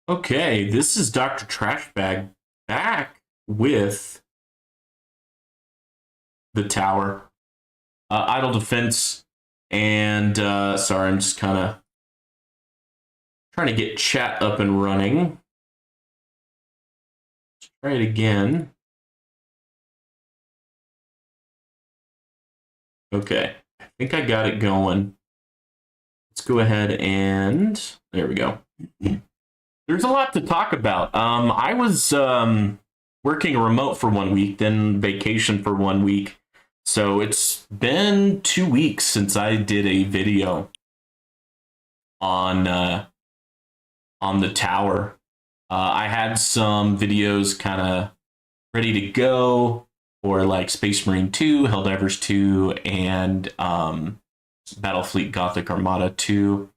Okay, this is Dr. Trashbag back with the tower, idle defense, and sorry, I'm just kind of trying to get chat up and running. Let's try it again. Okay, I think I got it going. Let's go ahead and there we go. There's a lot to talk about. I was working remote for 1 week, then vacation for 1 week. So it's been 2 weeks since I did a video on the tower. I had some videos kind of ready to go for like Space Marine 2, Helldivers 2, and Battlefleet Gothic Armada 2.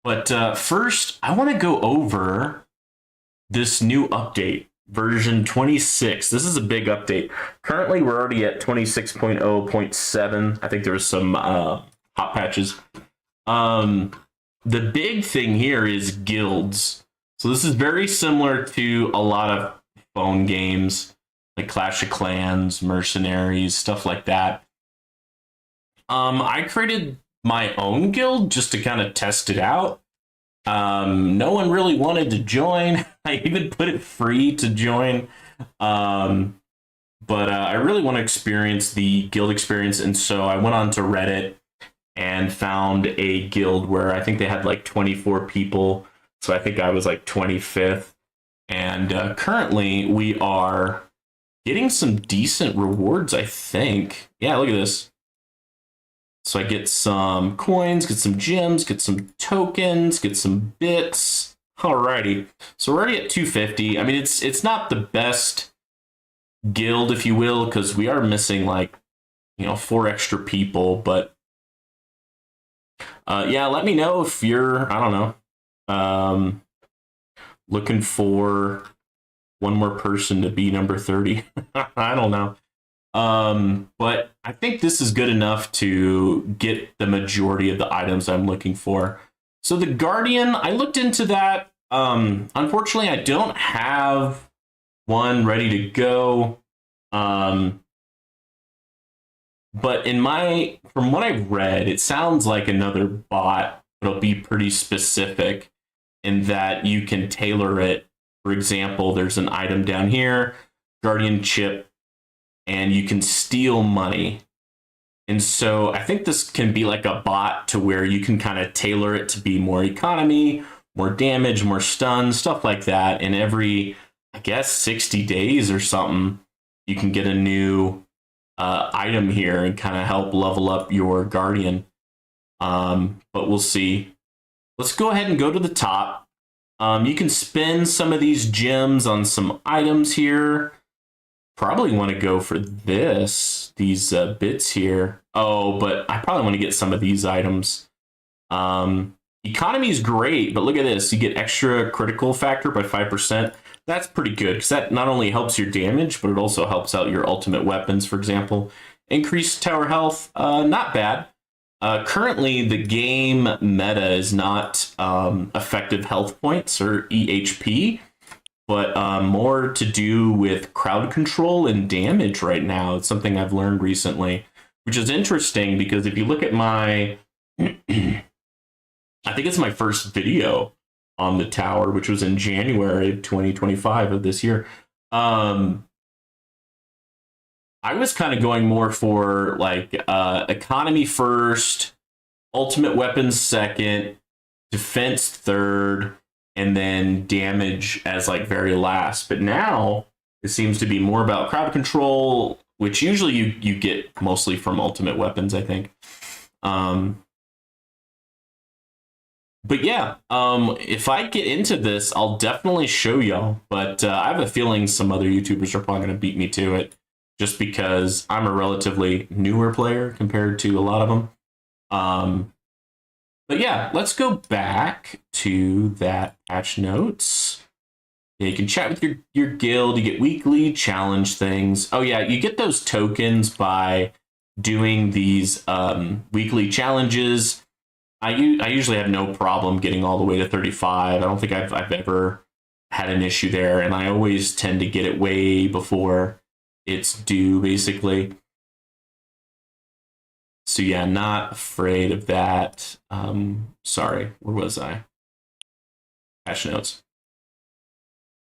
But first, I want to go over this new update, version 26. This is a big update. Currently, we're already at 26.0.7. I think there was some hot patches. The big thing here is guilds. So this is very similar to a lot of phone games, like Clash of Clans, Mercenaries, stuff like that. I created my own guild just to kind of test it out. No one really wanted to join. I even put it free to join. But I really want to experience the guild experience. And so I went on to Reddit and found a guild where I think they had like 24 people. So I think I was like 25th. And currently we are getting some decent rewards, I think. Yeah, look at this. So I get some coins, get some gems, get some tokens, get some bits. Alrighty. So we're already at 250. I mean, it's not the best guild, if you will, because we are missing like, 4 extra people. But yeah, let me know if you're, I don't know, looking for one more person to be number 30. I don't know. But I think this is good enough to get the majority of the items I'm looking for. So the Guardian, I looked into that. Unfortunately, I don't have one ready to go. But from what I've read, it sounds like another bot. It'll be pretty specific in that you can tailor it. For example, there's an item down here, Guardian chip, and you can steal money. And so I think this can be like a bot to where you can kind of tailor it to be more economy, more damage, more stun, stuff like that. And every, I guess, 60 days or something, you can get a new item here and kind of help level up your Guardian. But we'll see. Let's go ahead and go to the top. You can spend some of these gems on some items here. Probably want to go for these bits here. Oh, but I probably want to get some of these items. Economy is great, but look at this. You get extra critical factor by 5%. That's pretty good because that not only helps your damage, but it also helps out your ultimate weapons, for example. Increased tower health, not bad. Currently, the game meta is not effective health points or EHP, but more to do with crowd control and damage right now. It's something I've learned recently, which is interesting because if you look at my, I think it's my first video on the tower, which was in January 2025 of this year. I was kind of going more for like economy first, ultimate weapons second, defense third, and then damage as like very last. But now it seems to be more about crowd control, which usually you get mostly from ultimate weapons, I think. But yeah, if I get into this, I'll definitely show y'all. But I have a feeling some other YouTubers are probably going to beat me to it just because I'm a relatively newer player compared to a lot of them. But yeah, let's go back to that patch notes. Yeah, you can chat with your guild. You get weekly challenge things. Oh yeah, you get those tokens by doing these weekly challenges. I usually have no problem getting all the way to 35. I don't think I've ever had an issue there, and I always tend to get it way before it's due, basically. So yeah, not afraid of that. Sorry, where was I? Patch notes.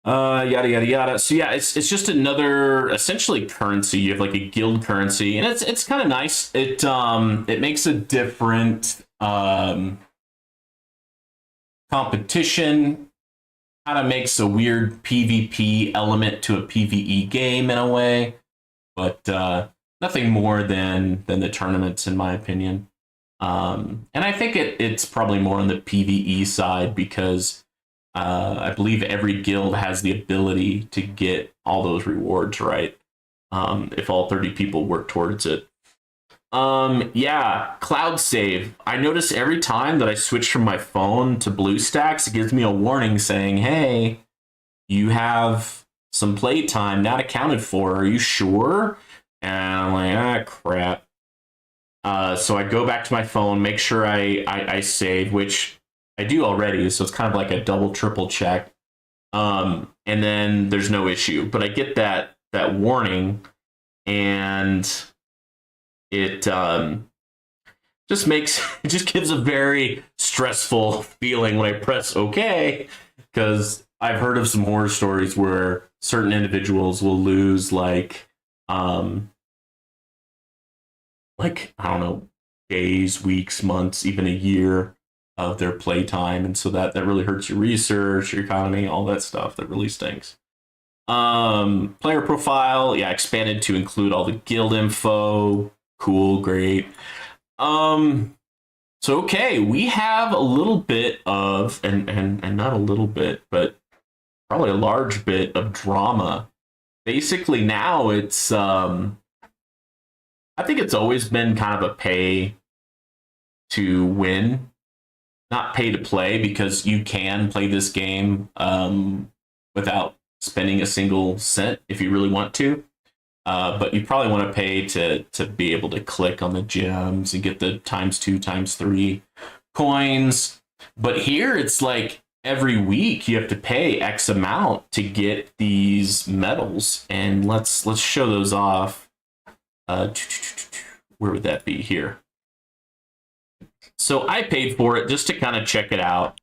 Yada yada yada. So yeah, it's just another essentially currency. You have like a guild currency, and it's kind of nice. It makes a different competition. Kind of makes a weird PvP element to a PvE game in a way, but nothing more than the tournaments, in my opinion. And I think it's probably more on the PvE side because I believe every guild has the ability to get all those rewards, right? If all 30 people work towards it. Yeah, cloud save. I notice every time that I switch from my phone to BlueStacks, it gives me a warning saying, hey, you have some playtime not accounted for. Are you sure? And I'm like, crap. So I go back to my phone, make sure I save, which I do already. So it's kind of like a double, triple check. And then there's no issue. But I get that warning, and it just gives a very stressful feeling when I press OK, because I've heard of some horror stories where certain individuals will lose like I don't know, days, weeks, months, even a year of their playtime, and so that really hurts your research, your economy, all that stuff. That really stinks. Player profile, yeah, expanded to include all the guild info. Cool, great. So okay, we have a little bit of and not a little bit, but probably a large bit of drama. Basically now it's I think it's always been kind of a pay to win, not pay to play, because you can play this game without spending a single cent if you really want to. But you probably want to pay to be able to click on the gems and get the ×2, ×3 coins. But here it's like every week you have to pay X amount to get these medals, and let's show those off. Where would that be? Here. So I paid for it just to kind of check it out.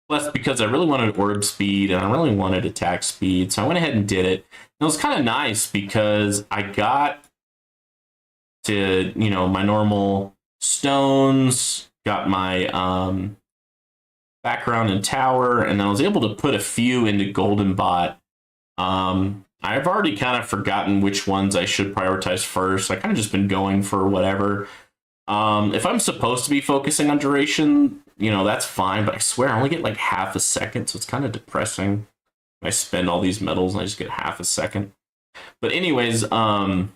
Plus, because I really wanted orb speed and I really wanted attack speed, so I went ahead and did it. And it was kind of nice because I got to, my normal stones, got my background and tower, and then I was able to put a few into Golden Bot. I've already kind of forgotten which ones I should prioritize first. I kind of just been going for whatever. If I'm supposed to be focusing on duration, that's fine, but I swear I only get like half a second, so it's kind of depressing. I spend all these medals and I just get half a second. But anyways, a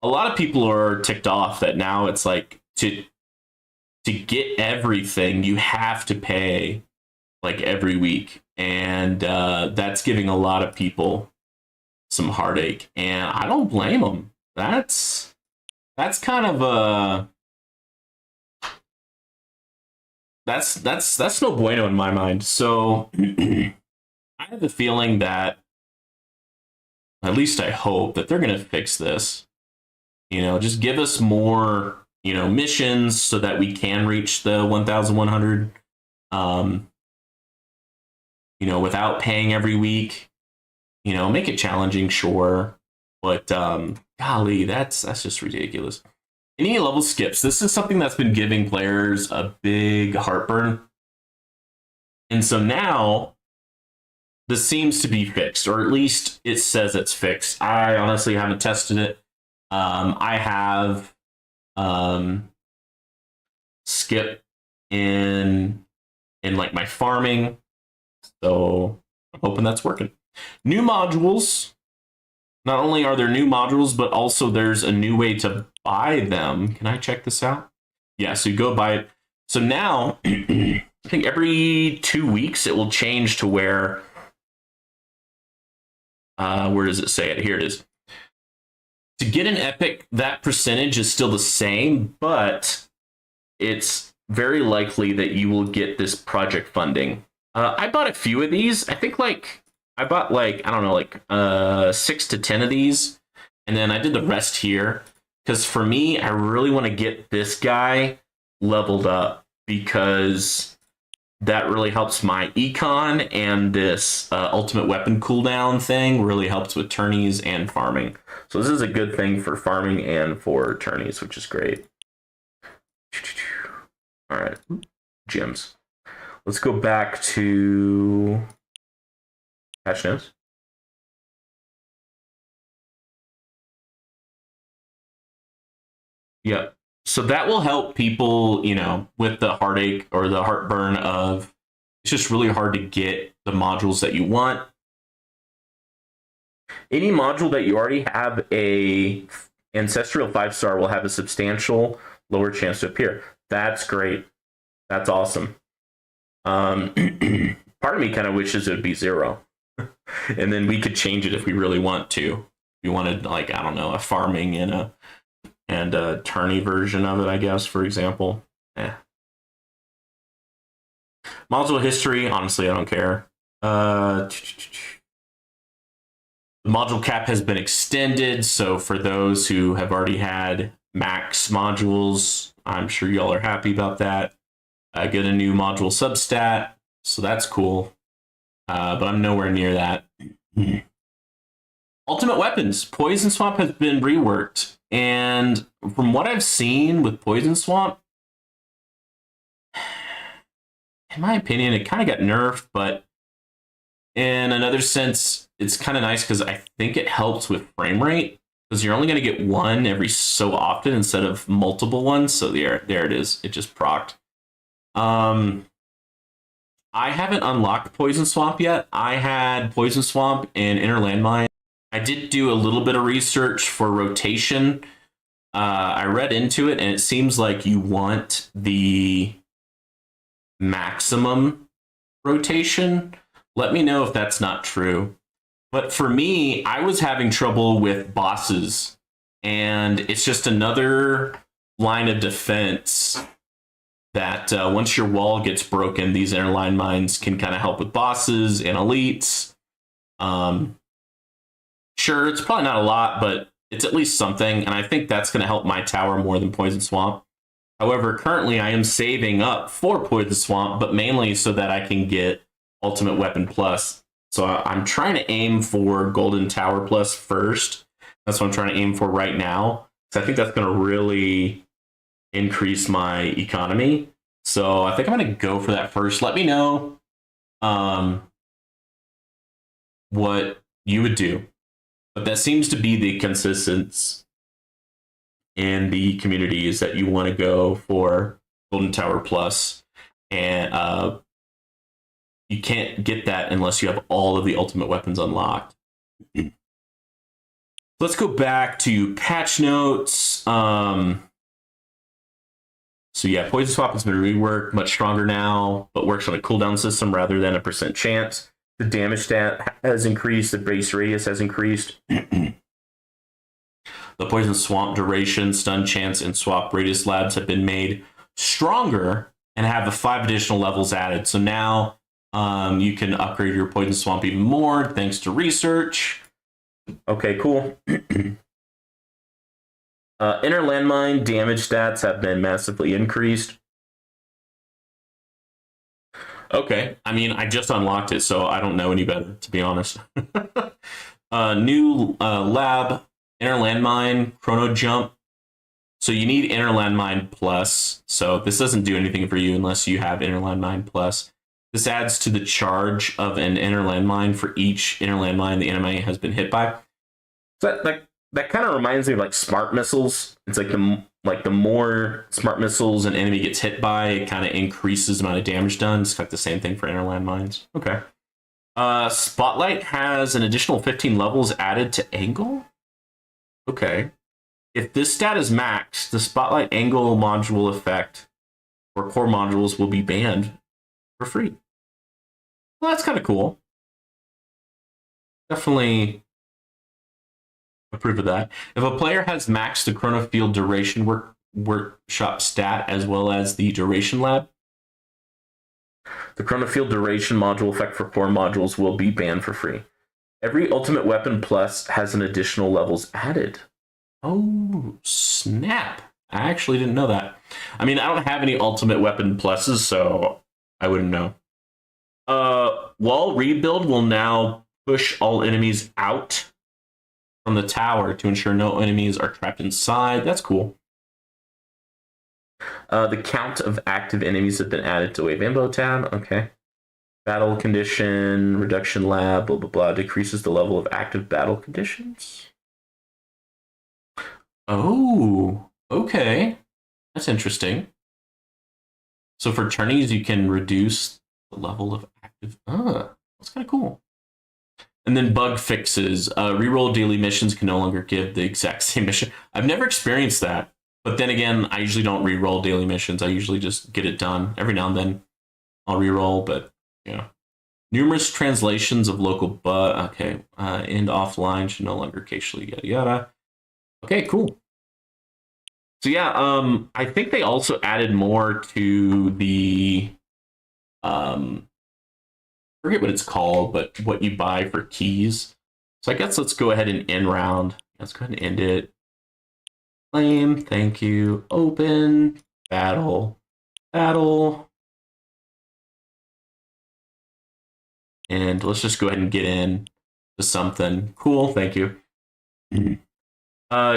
lot of people are ticked off that now it's like to get everything, you have to pay like every week. And that's giving a lot of people some heartache, and I don't blame them. That's kind of a that's no bueno in my mind. So I have the feeling that, at least I hope, that they're going to fix this. Just give us more missions so that we can reach the 1,100. Without paying every week, make it challenging, sure. But golly, that's just ridiculous. Any level skips. This is something that's been giving players a big heartburn. And so now this seems to be fixed, or at least it says it's fixed. I honestly haven't tested it. I have skip in like my farming. So I'm hoping that's working. New modules. Not only are there new modules, but also there's a new way to buy them. Can I check this out? Yeah, so you go buy it. So now, I think every 2 weeks it will change to where does it say it? Here it is. To get an epic, that percentage is still the same, but it's very likely that you will get this project funding. I bought a few of these. I think like I bought like I don't know like 6 to 10 of these, and then I did the rest here because for me I really want to get this guy leveled up because that really helps my econ, and this ultimate weapon cooldown thing really helps with tourneys and farming. So this is a good thing for farming and for tourneys, which is great. All right, gems. Let's go back to patch notes. Yeah. So that will help people, you know, with the heartache or the heartburn of it's just really hard to get the modules that you want. Any module that you already have a ancestral 5-star will have a substantial lower chance to appear. That's great. That's awesome. Part of me kind of wishes it would be 0. And then we could change it if we really want to. If we wanted, like, I don't know, a farming and a tourney version of it, I guess, for example. Module history, honestly, I don't care. The module cap has been extended, so for those who have already had max modules, I'm sure y'all are happy about that. I get a new module substat, so that's cool. But I'm nowhere near that. Ultimate weapons. Poison Swamp has been reworked. And from what I've seen with Poison Swamp, in my opinion, it kind of got nerfed, but in another sense, it's kind of nice because I think it helps with frame rate because you're only going to get one every so often instead of multiple ones. So there it is. It just procced. I haven't unlocked Poison Swamp yet. I had Poison Swamp and Inner Landmine. I did do a little bit of research for rotation. I read into it, and it seems like you want the maximum rotation. Let me know if that's not true. But for me, I was having trouble with bosses, and it's just another line of defense that once your wall gets broken, these inner line mines can kind of help with bosses and elites. Sure, it's probably not a lot, but it's at least something, and I think that's going to help my tower more than Poison Swamp. However, currently I am saving up for Poison Swamp, but mainly so that I can get Ultimate Weapon Plus. So I'm trying to aim for Golden Tower Plus first. That's what I'm trying to aim for right now. So I think that's going to really increase my economy. So I think I'm going to go for that first. Let me know what you would do. But that seems to be the consistency in the community is that you want to go for Golden Tower Plus. And you can't get that unless you have all of the ultimate weapons unlocked. Let's go back to patch notes. So yeah, Poison Swap has been reworked, much stronger now, but works on a cooldown system rather than a % chance. The damage stat has increased, the base radius has increased. The Poison Swamp duration, stun chance, and swap radius labs have been made stronger and have 5 additional levels added. So now you can upgrade your Poison Swamp even more thanks to research. Okay, cool. Inner Landmine damage stats have been massively increased. Okay, I mean, I just unlocked it, so I don't know any better, to be honest. New lab, Inner Landmine, Chrono Jump. So you need Inner Landmine Plus. So this doesn't do anything for you unless you have Inner Landmine Plus. This adds to the charge of an Inner Landmine for each Inner Landmine the enemy has been hit by. So that kind of reminds me of like smart missiles. It's like the more smart missiles an enemy gets hit by, it kind of increases the amount of damage done. It's like the same thing for Inner Landmines. Okay. Spotlight has an additional 15 levels added to Angle. Okay. If this stat is maxed, the Spotlight Angle module effect or core modules will be banned for free. Well, that's kind of cool. Definitely approve of that. If a player has maxed the Chrono Field duration workshop stat as well as the duration lab, The Chronofield duration module effect for core modules will be banned for free. Every Ultimate Weapon Plus has an additional levels added. Oh, snap. I actually didn't know that. I mean, I don't have any Ultimate Weapon Pluses, so I wouldn't know. Wall rebuild will now push all enemies out from the tower to ensure no enemies are trapped inside. That's cool. The count of active enemies have been added to Wave Info tab. Okay. Battle condition, reduction lab, blah, blah, blah, decreases the level of active battle conditions. Oh, okay. That's interesting. So for turnies, you can reduce the level of active. That's kind of cool. And then bug fixes. Reroll daily missions can no longer give the exact same mission. I've never experienced that. But then again, I usually don't reroll daily missions. I usually just get it done. Every now and then I'll reroll, but yeah. Numerous translations of local okay. End offline should no longer occasionally yada yada. Okay, cool. So yeah, I think they also added more to the forget what it's called, but what you buy for keys. So I guess let's go ahead and end round. Let's go ahead and end it. Claim, thank you. Open, battle. And let's just go ahead and get in to something. Cool, thank you.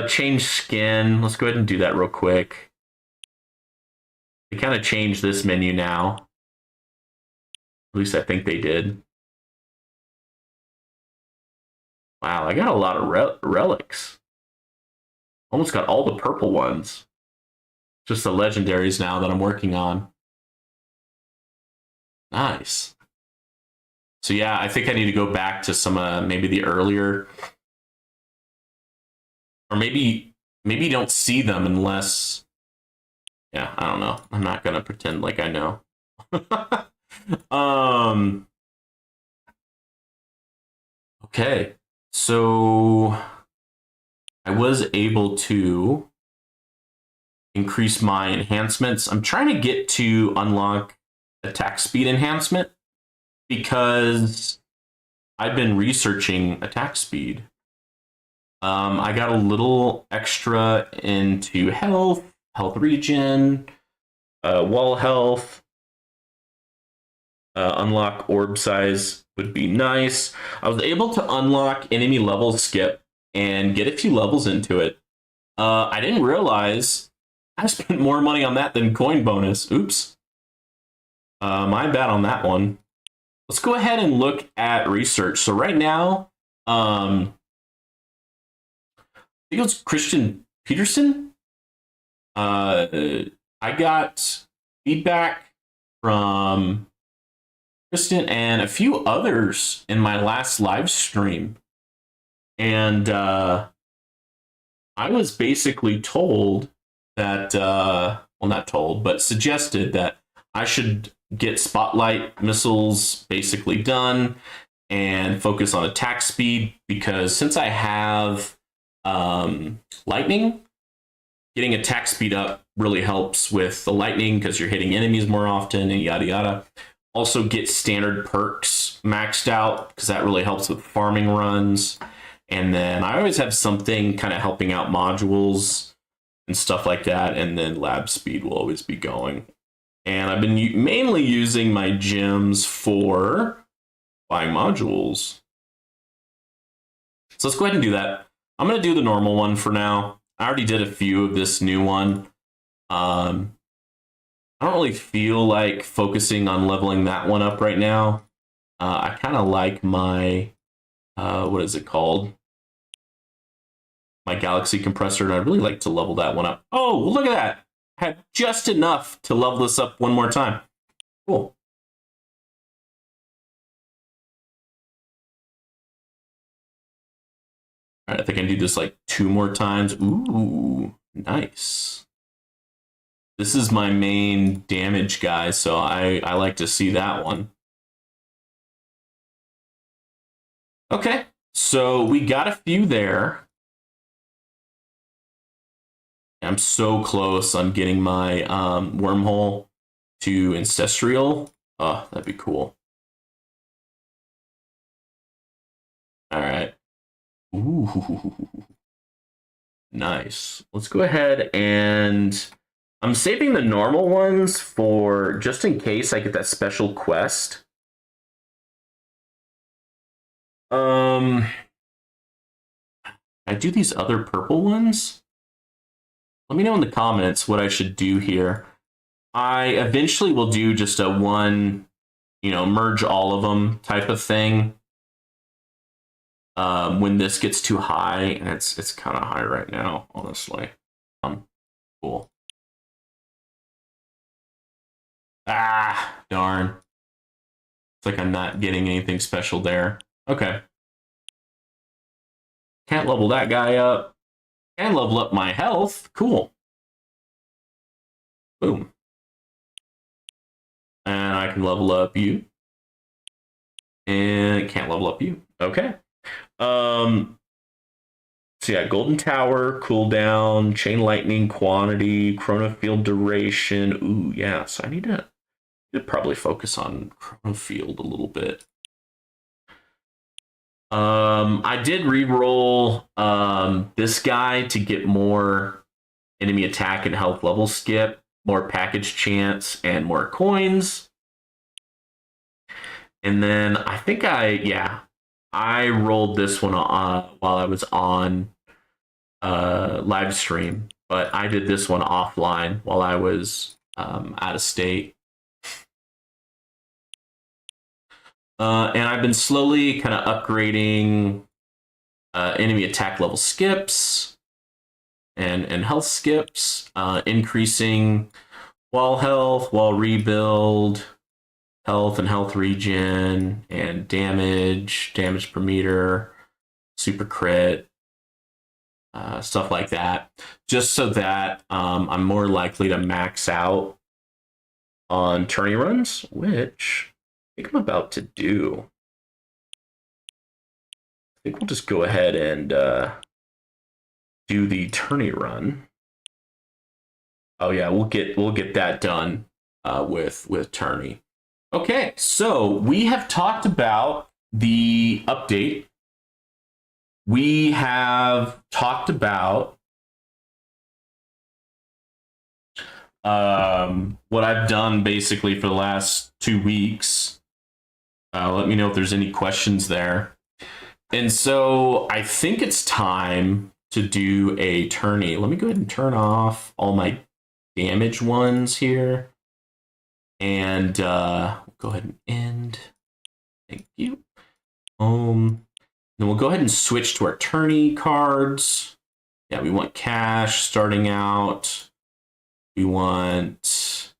Change skin. Let's go ahead and do that real quick. They kind of changed this menu now. At least I think they did. Wow, I got a lot of relics. Almost got all the purple ones. Just the legendaries now that I'm working on. Nice. So yeah, I think I need to go back to some maybe the earlier, or maybe you don't see them unless, yeah, I don't know. I'm not gonna pretend like I know. Okay, so I was able to increase my enhancements. I'm trying to get to unlock attack speed enhancement because I've been researching attack speed. I got a little extra into health regen, wall health. Unlock orb size would be nice. I was able to unlock enemy level skip and get a few levels into it. I didn't realize I spent more money on that than coin bonus. Oops. My bad on that one. Let's go ahead and look at research. So right now, I think it was Christian Peterson. I got feedback from Kristen and a few others in my last live stream. And I was basically told that, well, not told, but suggested that I should get spotlight missiles basically done and focus on attack speed, because since I have lightning, getting attack speed up really helps with the lightning because you're hitting enemies more often and yada yada. Also get standard perks maxed out because that really helps with farming runs. And then I always have something kind of helping out modules and stuff like that. And then lab speed will always be going. And I've been mainly using my gems for buying modules. So let's go ahead and do that. I'm going to do the normal one for now. I already did a few of this new one. I don't really feel like focusing on leveling that one up right now. I kind of like my, what is it called? My Galaxy Compressor, and I'd really like to level that one up. Oh, look at that. I have just enough to level this up one more time. Cool. All right, I think I can do this like 2 more times. Ooh, nice. This is my main damage guy, so I like to see that one. Okay, so we got a few there. I'm so close. I'm getting my wormhole to Ancestral. Oh, that'd be cool. All right. Ooh, nice. Let's go ahead and I'm saving the normal ones for just in case I get that special quest. I do these other purple ones. Let me know in the comments what I should do here. I eventually will do just a one, merge all of them type of thing. When this gets too high, and it's kind of high right now, honestly. Cool. Ah, darn. It's like I'm not getting anything special there. Okay. Can't level that guy up. Can level up my health. Cool. Boom. And I can level up you. And can't level up you. Okay. So yeah, Golden Tower, cooldown, Chain Lightning, quantity, Chrono Field duration. Ooh, yeah. So I need to probably focus on Chrono Field a little bit. I did re-roll this guy to get more enemy attack and health level skip, more package chance, and more coins. And then I think I rolled this one while I was on live stream, but I did this one offline while I was out of state. And I've been slowly kind of upgrading enemy attack level skips and health skips, increasing wall health, wall rebuild, health and health regen, and damage per meter, super crit, stuff like that, just so that I'm more likely to max out on tourney runs, which I think I'm about to do. I think we'll just go ahead and do the tourney run. Oh yeah, we'll get that done with tourney. Okay, so we have talked about the update. We have talked about what I've done basically for the last 2 weeks. Let me know if there's any questions there. And so I think it's time to do a tourney. Let me go ahead and turn off all my damage ones here. And go ahead and end. Thank you. Then we'll go ahead and switch to our tourney cards. Yeah, we want cash starting out. We want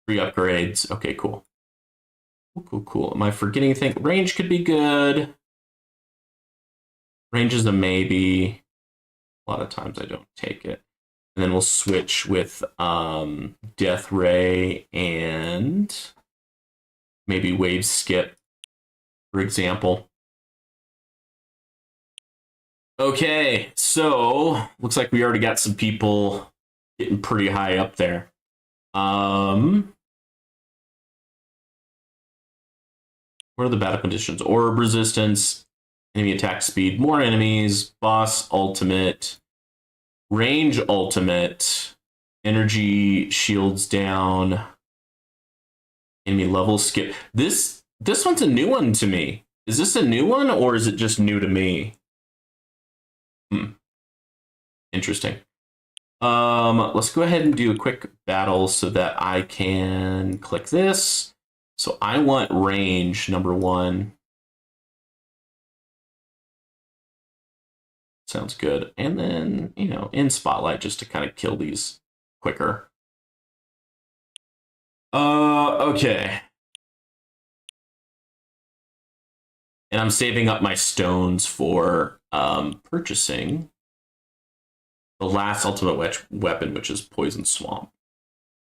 free upgrades. Okay, cool. Cool. Am I forgetting anything? Range could be good. Range is a maybe. A lot of times I don't take it. And then we'll switch with Death Ray and maybe Wave Skip, for example. Okay, so looks like we already got some people getting pretty high up there. What are the battle conditions? Orb resistance, enemy attack speed, more enemies, boss ultimate, range ultimate, energy shields down, enemy level skip. This one's a new one to me. Is this a new one or is it just new to me? Interesting. Let's go ahead and do a quick battle so that I can click this. So I want range number 1. Sounds good. And then, in spotlight just to kind of kill these quicker. Okay. And I'm saving up my stones for purchasing the last ultimate weapon, which is Poison Swamp.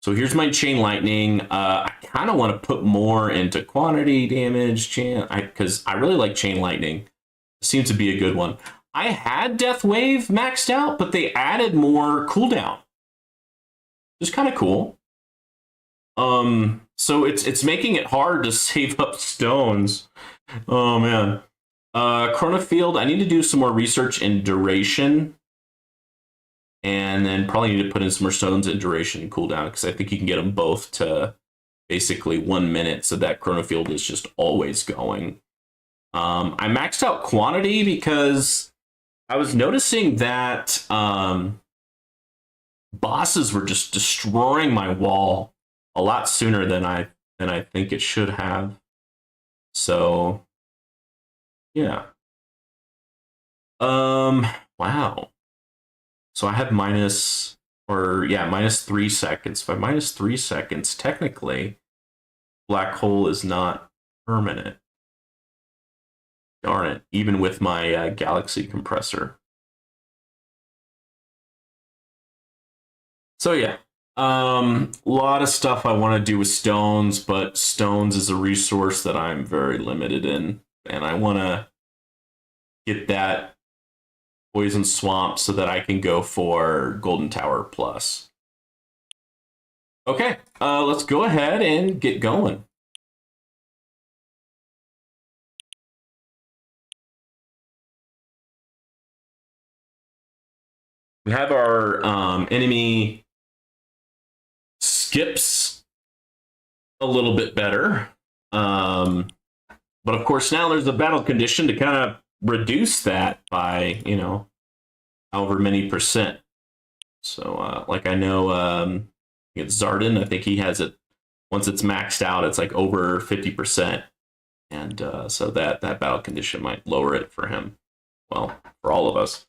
So here's my Chain Lightning. I kind of want to put more into quantity damage, because I really like Chain Lightning. It seems to be a good one. I had Death Wave maxed out, but they added more cooldown. It's kind of cool. So it's making it hard to save up stones. Oh man. Chronofield, I need to do some more research in duration. And then probably need to put in some more stones in duration and cooldown, because I think you can get them both to basically 1 minute, so that Chronofield is just always going. I maxed out quantity because I was noticing that bosses were just destroying my wall a lot sooner than I think it should have. So yeah. Wow. So I have minus 3 seconds. By minus 3 seconds, technically, black hole is not permanent. Darn it, even with my galaxy compressor. So yeah, a lot of stuff I want to do with stones, but stones is a resource that I'm very limited in, and I want to get that poison swamp so that I can go for Golden Tower plus. Okay, let's go ahead and get going. We have our enemy skips a little bit better. But of course, now there's a battle condition to kind of reduce that by, however many percent. So, like I know, it's Zardan. I think he has it, once it's maxed out, it's like over 50%. And so that battle condition might lower it for him. Well, for all of us.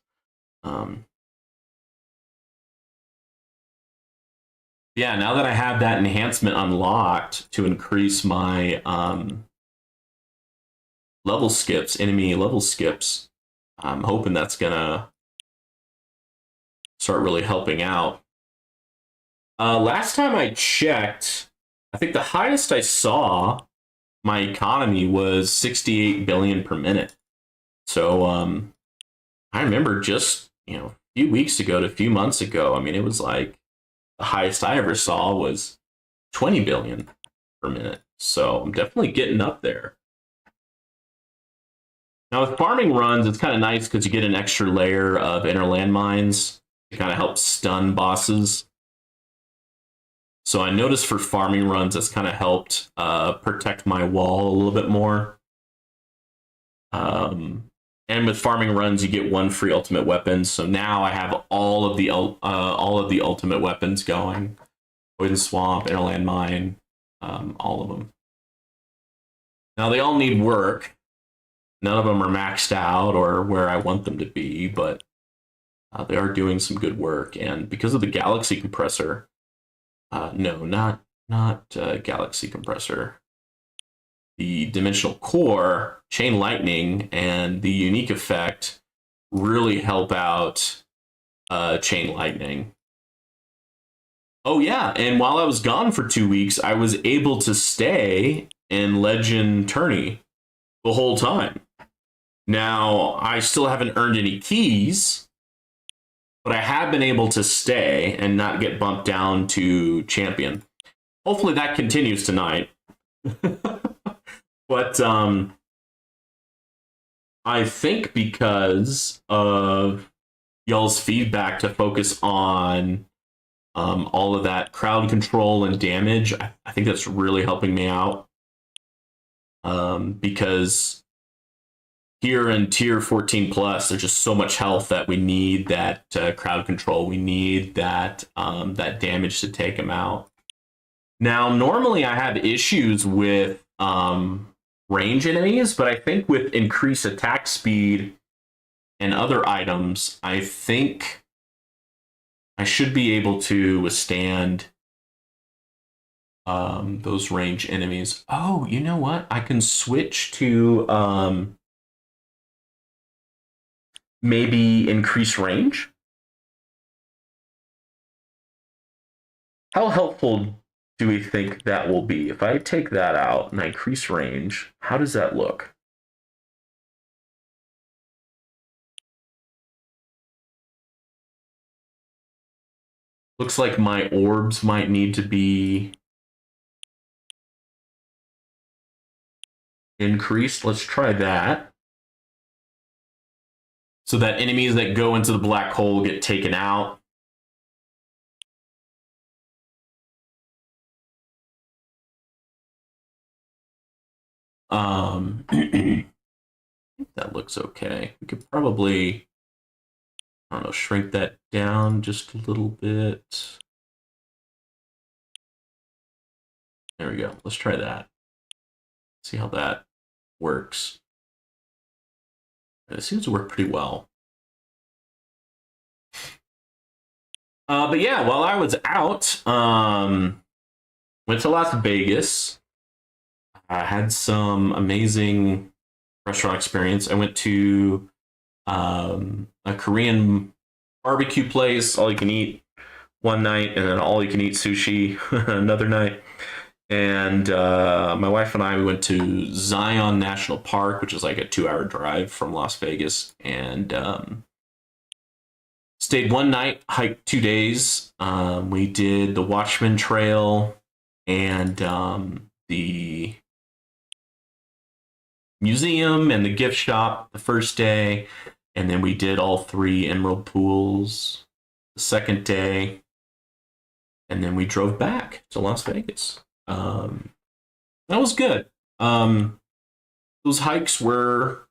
Yeah, now that I have that enhancement unlocked to increase my enemy level skips, I'm hoping that's gonna start really helping out. Last time I checked, I think the highest I saw my economy was 68 billion per minute. So I remember just, a few weeks ago to a few months ago, I mean, it was like the highest I ever saw was 20 billion per minute. So I'm definitely getting up there. Now with farming runs, it's kind of nice because you get an extra layer of inner landmines to kind of help stun bosses. So I noticed for farming runs, that's kind of helped protect my wall a little bit more. And with farming runs, you get one free ultimate weapon. So now I have all of the ultimate weapons going: Poison Swamp, Inner Landmine, all of them. Now they all need work. None of them are maxed out or where I want them to be, but they are doing some good work. And because of the Galaxy compressor, no, not Galaxy compressor, the Dimensional Core, Chain Lightning, and the unique effect really help out Chain Lightning. Oh yeah, and while I was gone for 2 weeks, I was able to stay in Legend Tourney the whole time. Now, I still haven't earned any keys, but I have been able to stay and not get bumped down to champion. Hopefully that continues tonight. But I think because of y'all's feedback to focus on all of that crowd control and damage, I think that's really helping me out. Because here in tier 14 plus, there's just so much health that we need that crowd control. We need that that damage to take them out. Now, normally I have issues with range enemies, but I think with increased attack speed and other items, I think I should be able to withstand those range enemies. Oh, you know what? I can switch to maybe increase range. How helpful do we think that will be? If I take that out and I increase range, how does that look? Looks like my orbs might need to be increased. Let's try that. So that enemies that go into the black hole get taken out. That looks okay. We could probably, I don't know, shrink that down just a little bit. There we go. Let's try that. See how that works. It seems to work pretty well. But yeah, while I was out, went to Las Vegas. I had some amazing restaurant experience. I went to a Korean barbecue place, all you can eat one night, and then all you can eat sushi another night. And my wife and I, we went to Zion National Park, which is like a 2-hour drive from Las Vegas, and stayed one night, hiked 2 days. We did the Watchman Trail and the museum and the gift shop the first day, and then we did all 3 Emerald Pools the second day, and then we drove back to Las Vegas. That was good. Those hikes were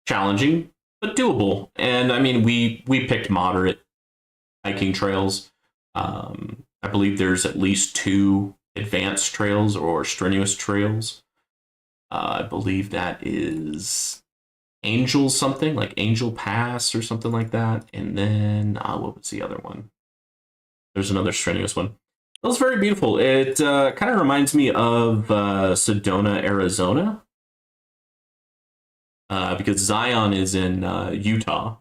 challenging, but doable. And I mean, we picked moderate hiking trails. I believe there's at least 2 advanced trails or strenuous trails. I believe that is Angel something, like Angel Pass or something like that. And then, what was the other one? There's another strenuous one. It was very beautiful. It kind of reminds me of Sedona, Arizona. Because Zion is in Utah,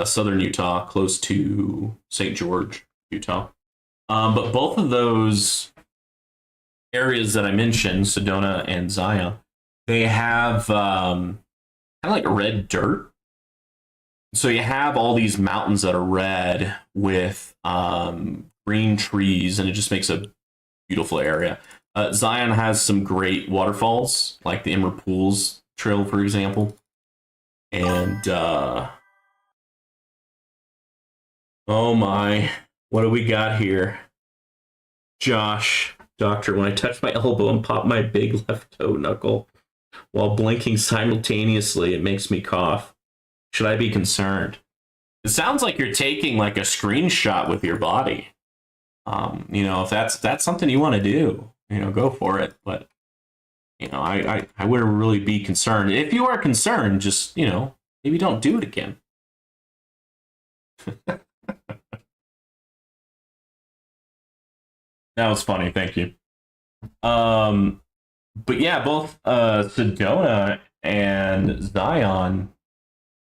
southern Utah, close to St. George, Utah. But both of those areas that I mentioned, Sedona and Zion, they have kind of like red dirt. So you have all these mountains that are red with green trees, and it just makes a beautiful area. Zion has some great waterfalls, like the Emerald Pools Trail, for example. And oh my, what do we got here? Josh, doctor, when I touch my elbow and pop my big left toe knuckle while blinking simultaneously, it makes me cough. Should I be concerned? It sounds like you're taking like a screenshot with your body. If that's something you want to do, go for it. But I wouldn't really be concerned. If you are concerned, just maybe don't do it again. That was funny. Thank you. But yeah, both Sedona and Zion,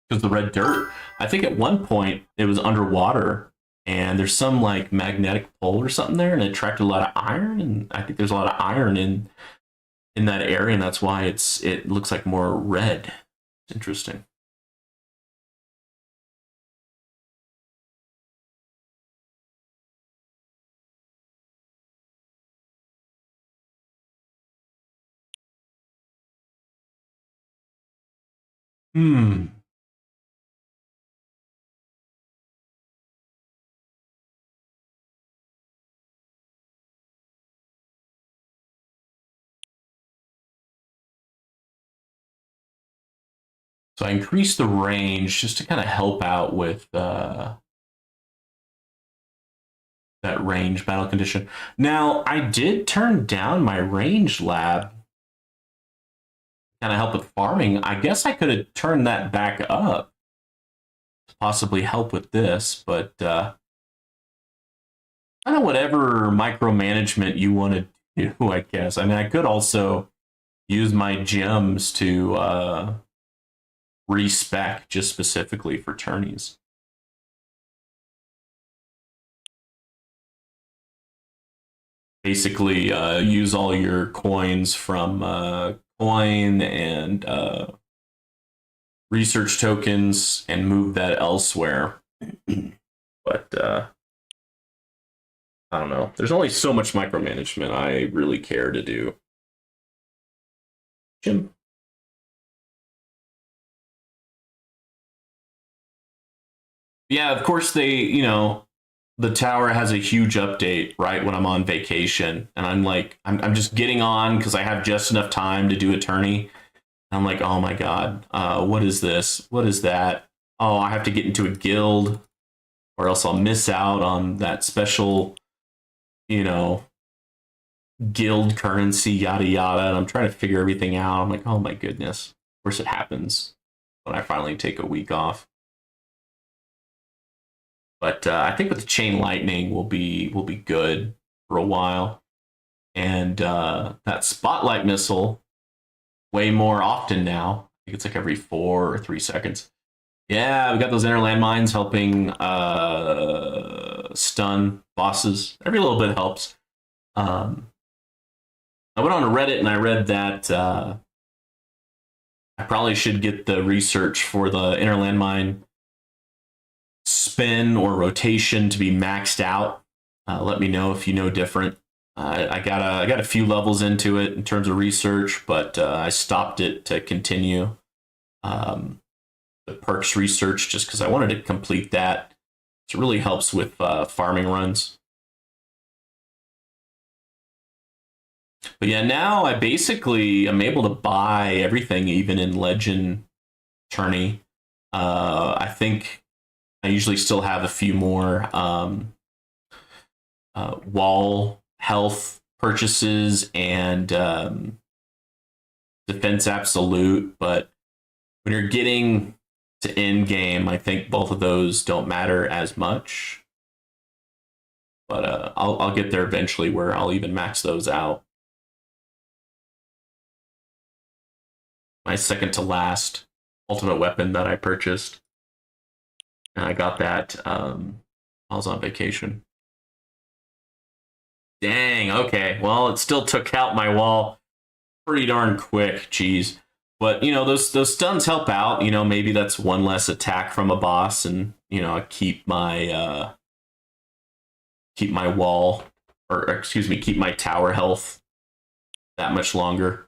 because the red dirt, I think at one point it was underwater and there's some like magnetic pole or something there, and it attracted a lot of iron, and I think there's a lot of iron in that area, and that's why it looks like more red. It's interesting. So I increased the range just to kind of help out with that range battle condition. Now, I did turn down my range lab, kind of help with farming. I guess I could have turned that back up to possibly help with this, but kind of whatever micromanagement you want to do, I guess. I mean, I could also use my gems to respec just specifically for tourneys. Basically, use all your coins from coin and research tokens and move that elsewhere. But I don't know. There's only so much micromanagement I really care to do. Jim. Yeah, of course the tower has a huge update right when I'm on vacation, and I'm just getting on because I have just enough time to do attorney. I'm like, oh my god, what is this? What is that? Oh, I have to get into a guild, or else I'll miss out on that special, you know, guild currency, yada yada. And I'm trying to figure everything out. I'm like, oh my goodness. Of course, it happens when I finally take a week off. But I think with the chain lightning, will be good for a while, and that spotlight missile way more often now. I think it's like every 4 or 3 seconds. Yeah, we got those inner landmines helping stun bosses. Every little bit helps. I went on to Reddit and I read that I probably should get the research for the inner landmine spin or rotation to be maxed out. Let me know if you know different. I got a few levels into it in terms of research, but I stopped it to continue the perks research just because I wanted to complete that. It really helps with farming runs. But yeah, now I basically am able to buy everything, even in Legend Tourney. I think I usually still have a few more wall health purchases and defense absolute, but when you're getting to end game, I think both of those don't matter as much. But I'll get there eventually where I'll even max those out. My second to last ultimate weapon that I purchased, and I got that I was on vacation. Dang, okay. Well, it still took out my wall pretty darn quick. Jeez. But those stuns help out. Maybe that's one less attack from a boss, and I keep my wall, or excuse me, keep my tower health that much longer.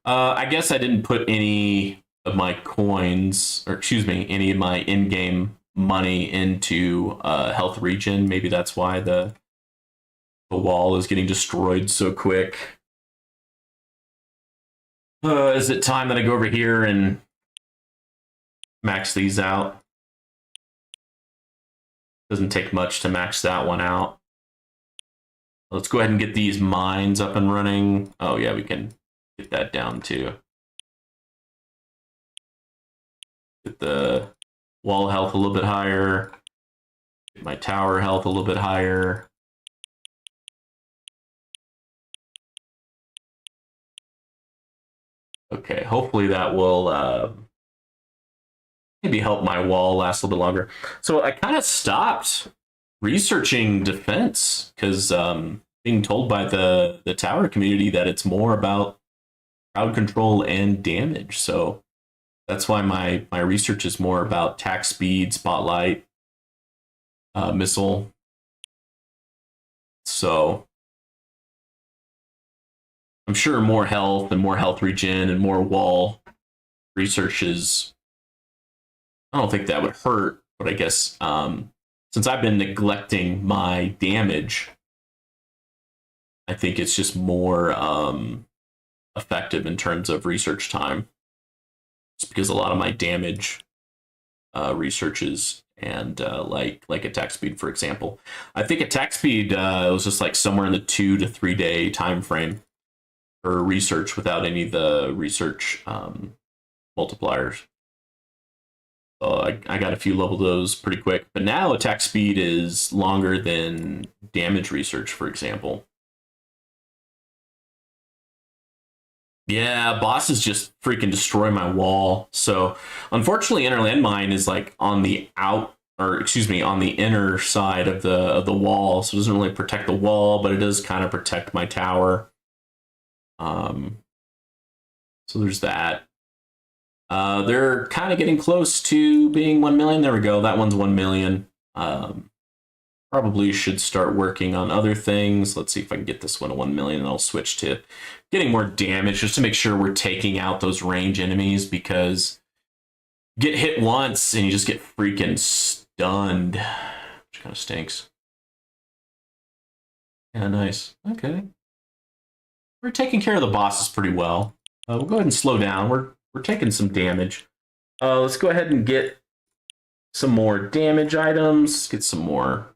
I guess I didn't put any of my coins, or excuse me, any of my in-game money into health regen. Maybe that's why the wall is getting destroyed so quick. Is it time that I go over here and max these out? Doesn't take much to max that one out. Let's go ahead and get these mines up and running. Oh yeah, we can get that down too. Get the wall health a little bit higher. Get my tower health a little bit higher. Okay, hopefully that will maybe help my wall last a little bit longer. So I kind of stopped researching defense because being told by the tower community that it's more about crowd control and damage. So that's why my research is more about attack speed, spotlight, missile. So I'm sure more health and more health regen and more wall research is, I don't think that would hurt, but I guess since I've been neglecting my damage, I think it's just more effective in terms of research time. It's because a lot of my damage researches and like attack speed, for example. I think attack speed was just like somewhere in the 2 to 3 day time frame for research without any of the research multipliers. So I got a few level those pretty quick, but now attack speed is longer than damage research, for example. Yeah, bosses just freaking destroy my wall. So unfortunately, inner landmine is like on the on the inner side of the wall, so it doesn't really protect the wall, but it does kind of protect my tower. So there's that. They're kind of getting close to being 1 million. There we go. That one's 1 million. Probably should start working on other things. Let's see if I can get this one to 1 million, and I'll switch to getting more damage just to make sure we're taking out those range enemies, because you get hit once and you just get freaking stunned, which kind of stinks. Yeah, nice. Okay. We're taking care of the bosses pretty well. We'll go ahead and slow down. We're taking some damage. Let's go ahead and get some more damage items. Get some more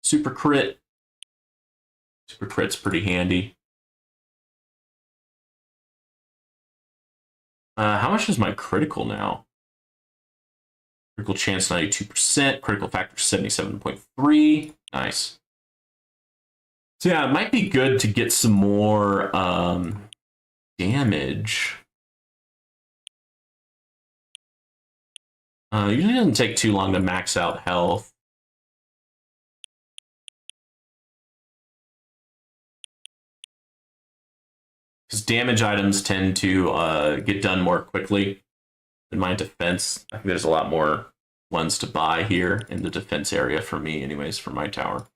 super crit. Super crit's pretty handy. How much is my critical now? Critical chance 92%. Critical factor 77.3. Nice. So yeah, it might be good to get some more damage. Usually doesn't take too long to max out health. Because damage items tend to get done more quickly than my defense. I think there's a lot more ones to buy here in the defense area for me, anyways, for my tower.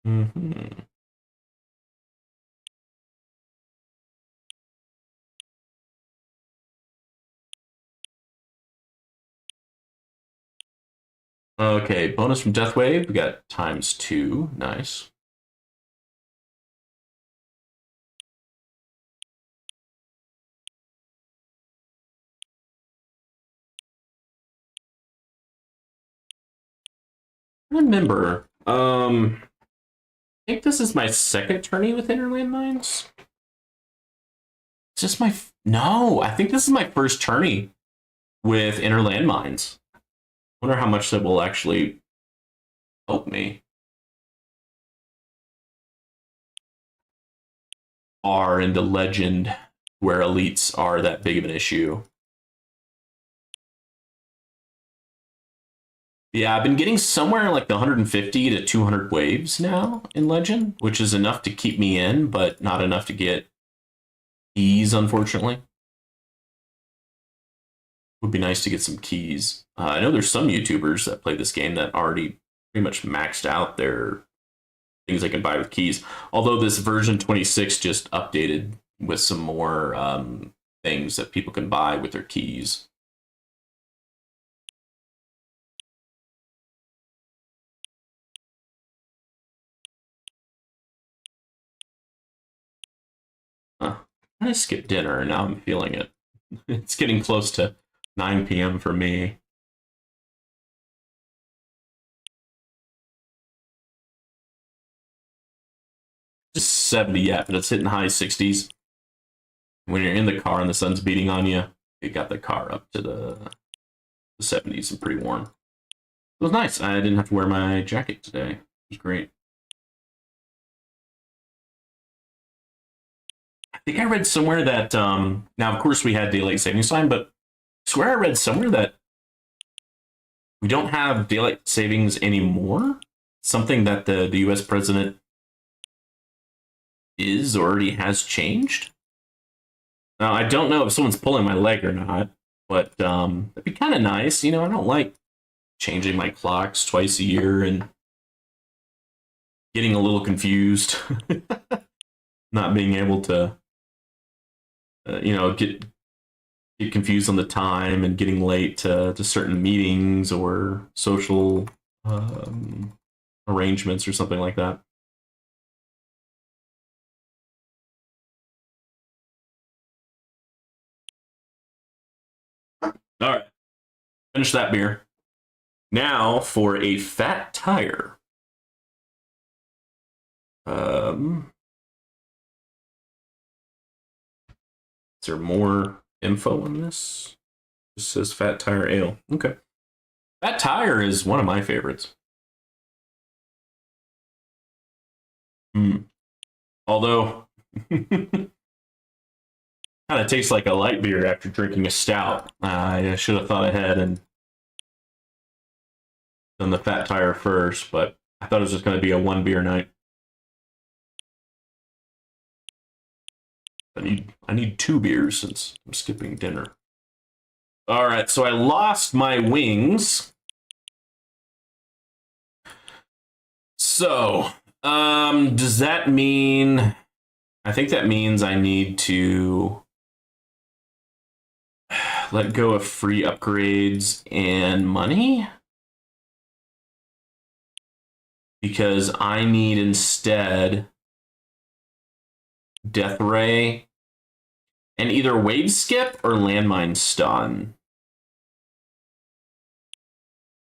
Mm-hmm. Okay, bonus from Death Wave. We got ×2. Nice. Remember, I think this is my second tourney with Interland Mines. It's just my no. I think this is my first tourney with Interland Mines. Wonder how much that will actually help me. Are into Legend, where elites are that big of an issue. Yeah, I've been getting somewhere like the 150 to 200 waves now in Legend, which is enough to keep me in, but not enough to get keys, unfortunately. Would be nice to get some keys. I know there's some YouTubers that play this game that already pretty much maxed out their things they can buy with keys. Although this version 26 just updated with some more things that people can buy with their keys. I skipped dinner and now I'm feeling it. It's getting close to 9 p.m. for me. Just 70 yet, but it's hitting high 60s. When you're in the car and the sun's beating on you, it got the car up to the 70s and pretty warm. It was nice. I didn't have to wear my jacket today. It was great. I think I read somewhere that now, of course, we had daylight savings time, but I swear I read somewhere that we don't have daylight savings anymore. Something that the U.S. president is or already has changed. Now, I don't know if someone's pulling my leg or not, but it'd be kind of nice. You know, I don't like changing my clocks twice a year and getting a little confused, not being able to, get confused on the time and getting late to certain meetings or social arrangements or something like that. All right, finish that beer. Now for a fat tire. Is there more info on this? It says Fat Tire Ale. Okay. Fat Tire is one of my favorites. Although, kind of tastes like a light beer after drinking a stout. I should have thought ahead and done the Fat Tire first, but I thought it was just going to be a one beer night. I need 2 beers since I'm skipping dinner. All right, so I lost my wings. So, does that mean? I think that means I need to let go of free upgrades and money, because I need instead Death Ray and either Wave Skip or Landmine Stun.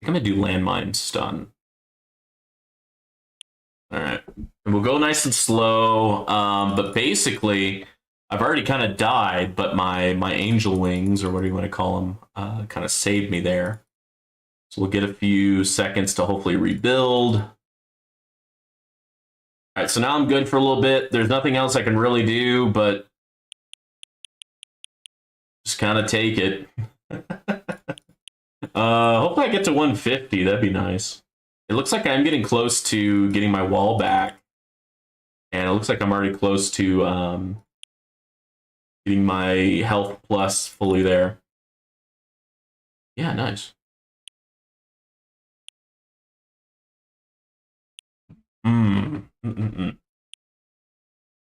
I'm gonna do Landmine Stun. All right, and we'll go nice and slow. But basically, I've already kind of died, but my angel wings, or what do you want to call them, kind of saved me there. So we'll get a few seconds to hopefully rebuild. All right, so now I'm good for a little bit. There's nothing else I can really do, but just kind of take it. Hopefully I get to 150. That'd be nice. It looks like I'm getting close to getting my wall back. And it looks like I'm already close to getting my health plus fully there. Yeah, nice.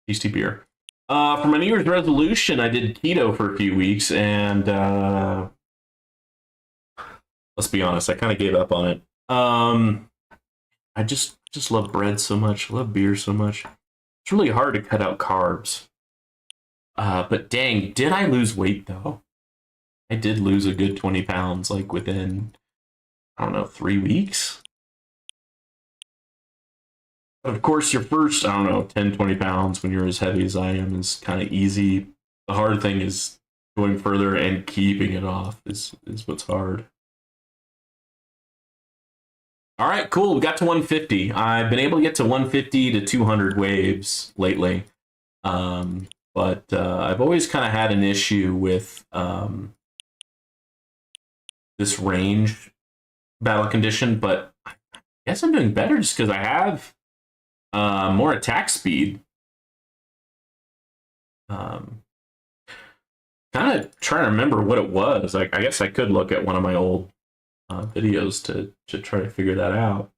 Tasty beer. For my New Year's resolution, I did keto for a few weeks, and let's be honest, I kind of gave up on it. I just love bread so much, love beer so much. It's really hard to cut out carbs. But dang, did I lose weight though? I did lose a good 20 pounds, like within, I don't know, 3 weeks. But of course, your first, I don't know, 10, 20 pounds when you're as heavy as I am is kind of easy. The hard thing is going further and keeping it off is what's hard. All right, cool. We got to 150. I've been able to get to 150 to 200 waves lately. But I've always kind of had an issue with this range battle condition, but I guess I'm doing better just because I have more attack speed. Kind of trying to remember what it was. I guess I could look at one of my old videos to try to figure that out.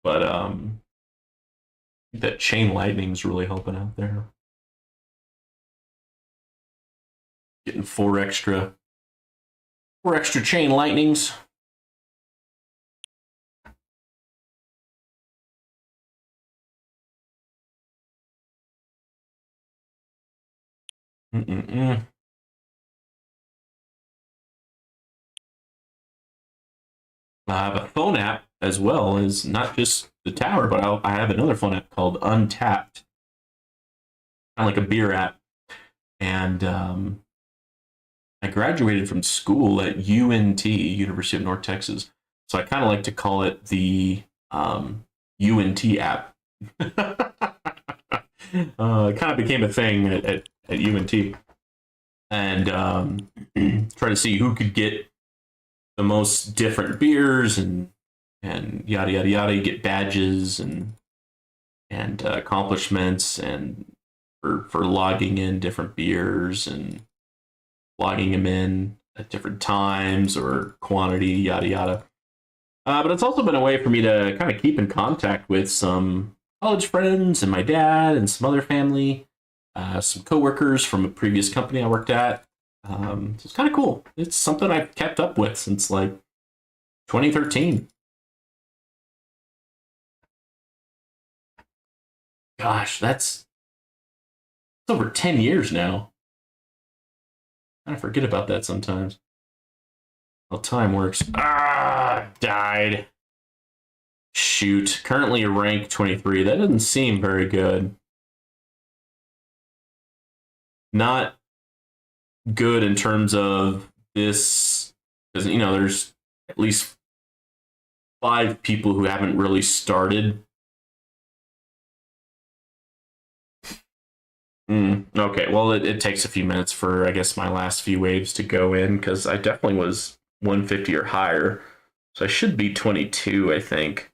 But that chain lightning's really helping out there. Getting 4 extra chain lightnings. I have a phone app as well as not just the tower, but I have another phone app called Untapped, kind of like a beer app. And I graduated from school at UNT, University of North Texas, so I kind of like to call it the UNT app. It kind of became a thing at UNT, and try to see who could get the most different beers and yada yada yada. You get badges and accomplishments, and for logging in different beers and logging them in at different times or quantity, yada yada. But it's also been a way for me to kind of keep in contact with some college friends and my dad and some other family, some coworkers from a previous company I worked at. So it's kind of cool. It's something I've kept up with since like 2013. Gosh, that's over 10 years now. I forget about that sometimes. Well, time works. Died. Shoot. Currently a rank 23. That doesn't seem very good. Not good in terms of this, because, you know, there's at least 5 people who haven't really started. Okay, well, it takes a few minutes for, I guess, my last few waves to go in, because I definitely was 150 or higher. So I should be 22, I think.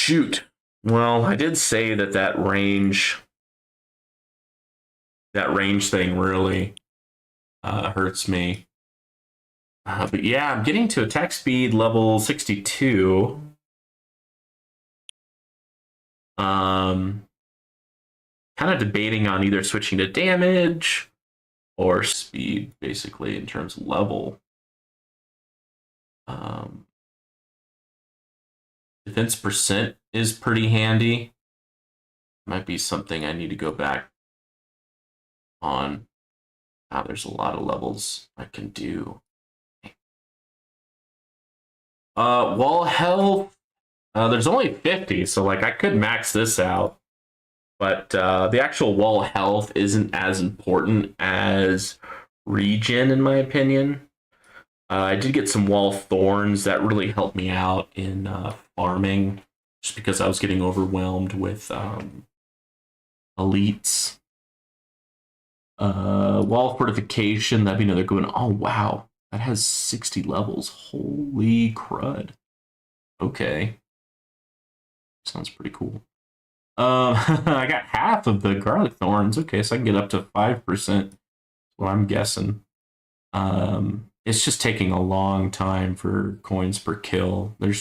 shoot. Well, I did say that range thing really hurts me. But yeah, I'm getting to attack speed level 62. Kind of debating on either switching to damage or speed, basically, in terms of level. Defense percent is pretty handy. Might be something I need to go back on. There's a lot of levels I can do. Wall health, there's only 50, so like I could max this out, but the actual wall health isn't as important as regen, in my opinion. I did get some wall thorns that really helped me out in farming, just because I was getting overwhelmed with elites. Wall fortification, that'd be another good one. Oh wow, that has 60 levels. Holy crud. Okay. Sounds pretty cool. I got half of the garlic thorns. Okay, so I can get up to 5%. What I'm guessing. It's just taking a long time for coins per kill. I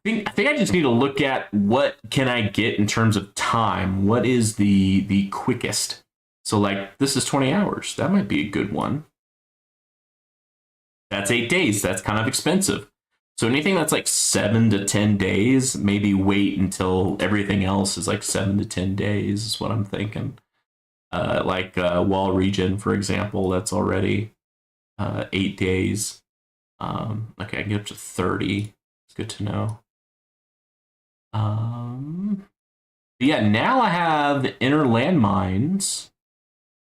think I just need to look at what can I get in terms of time. What is the quickest? So like this is 20 hours. That might be a good one. That's 8 days. That's kind of expensive. So anything that's like 7 to 10 days, maybe wait until everything else is like 7 to 10 days is what I'm thinking. Wall regen, for example, that's already 8 days. Okay, I can get up to 30. It's good to know. But yeah, now I have the inner landmines.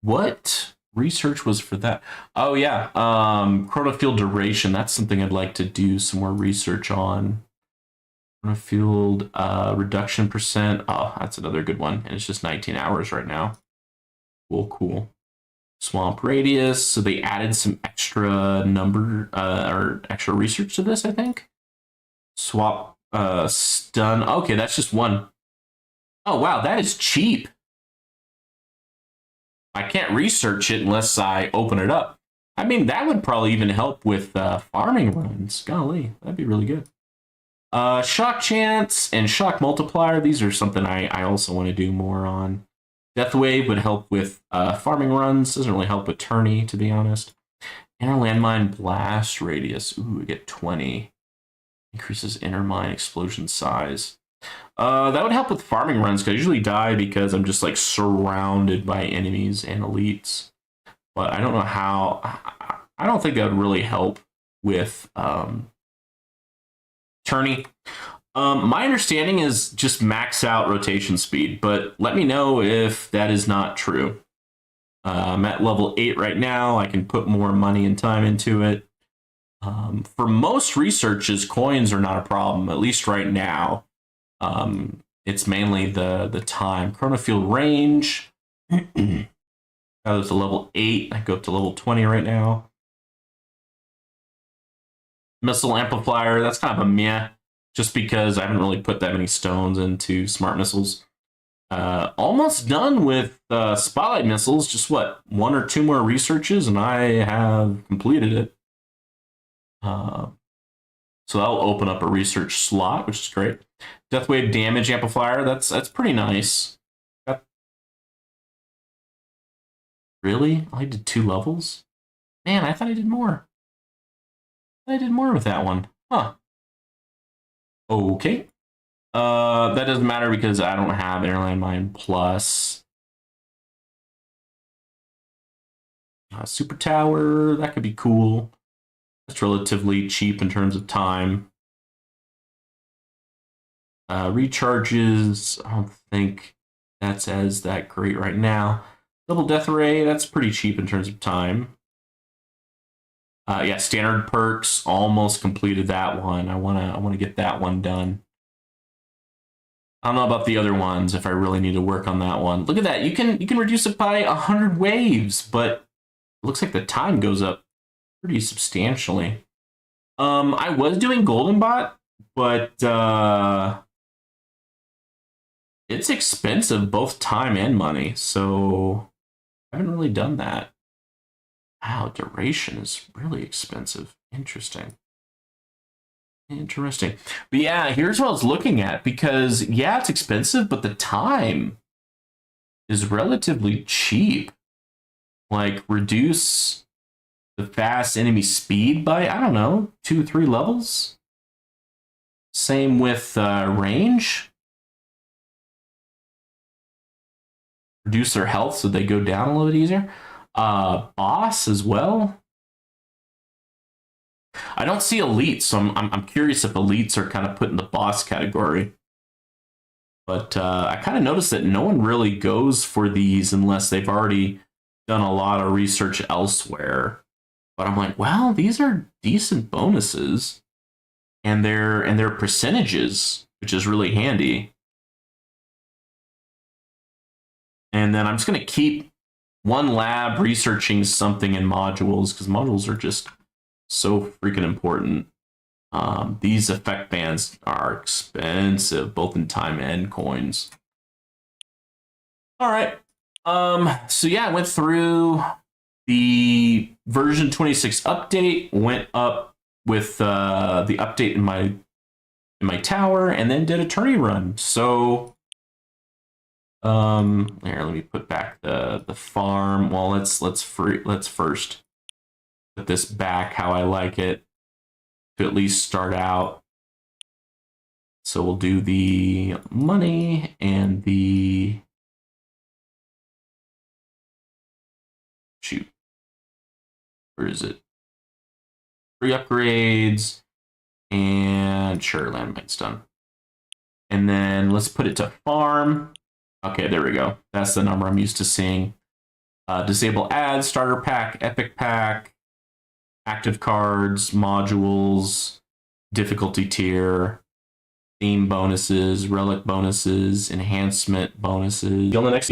What research was for that? Oh yeah, chronofield duration. That's something I'd like to do some more research on. Chronofield reduction percent. Oh, that's another good one. And it's just 19 hours right now. Cool. Swamp radius. So they added some extra number or extra research to this, I think. Swap stun. Okay, that's just one. Oh wow, that is cheap. I can't research it unless I open it up. I mean, that would probably even help with farming runs. Golly, that'd be really good. Shock chance and shock multiplier. These are something I also want to do more on. Death wave would help with farming runs. Doesn't really help with tourney, to be honest. Inner landmine blast radius. Ooh, we get 20. Increases inner mine explosion size. That would help with farming runs, because I usually die because I'm just like surrounded by enemies and elites. But I don't know how. I don't think that would really help with tourney. My understanding is just max out rotation speed, but let me know if that is not true. I'm at level 8 right now. I can put more money and time into it. For most researches, coins are not a problem, at least right now. It's mainly the time. Chronofield range. I was to level 8. I go up to level 20 right now. Missile amplifier, that's kind of a meh, just because I haven't really put that many stones into smart missiles. Almost done with spotlight missiles. Just what, 1 or 2 more researches, and I have completed it. So that'll open up a research slot, which is great. Death wave damage amplifier, that's pretty nice. Really? I did 2 levels? Man, I thought I did more. I did more with that one. Huh. Okay. That doesn't matter because I don't have Inner Landmine Plus. Super Tower, that could be cool. It's relatively cheap in terms of time. Recharges, I don't think that's as that great right now. Double Death Ray, that's pretty cheap in terms of time. Yeah, standard perks, almost completed that one. I wanna get that one done. I don't know about the other ones if I really need to work on that one. Look at that, you can reduce it by 100 waves, but it looks like the time goes up pretty substantially. I was doing Golden Bot, but It's expensive, both time and money. So I haven't really done that. Wow, duration is really expensive. Interesting. Interesting. But yeah, here's what I was looking at because, yeah, it's expensive, but the time is relatively cheap. Like, reduce the fast enemy speed by, I don't know, 2-3 levels. Same with range. Reduce their health so they go down a little bit easier. Boss as well. I don't see elites, so I'm curious if elites are kind of put in the boss category. But I kind of noticed that no one really goes for these unless they've already done a lot of research elsewhere. But I'm like, well, these are decent bonuses, and they're percentages, which is really handy. And then I'm just gonna keep one lab researching something in modules because modules are just so freaking important. These effect bands are expensive, both in time and coins. All right. So yeah, I went through the version 26 update, went up with the update in my tower, and then did a tourney run. So here, let me put back the farm. Well, let's first put this back how I like it to at least start out. So we'll do the money and the shoot. Where is it? Free upgrades and sure, landmine's done. And then let's put it to farm. Okay, there we go. That's the number I'm used to seeing. Disable ads, starter pack, epic pack, active cards, modules, difficulty tier, theme bonuses, relic bonuses, enhancement bonuses. See you on the next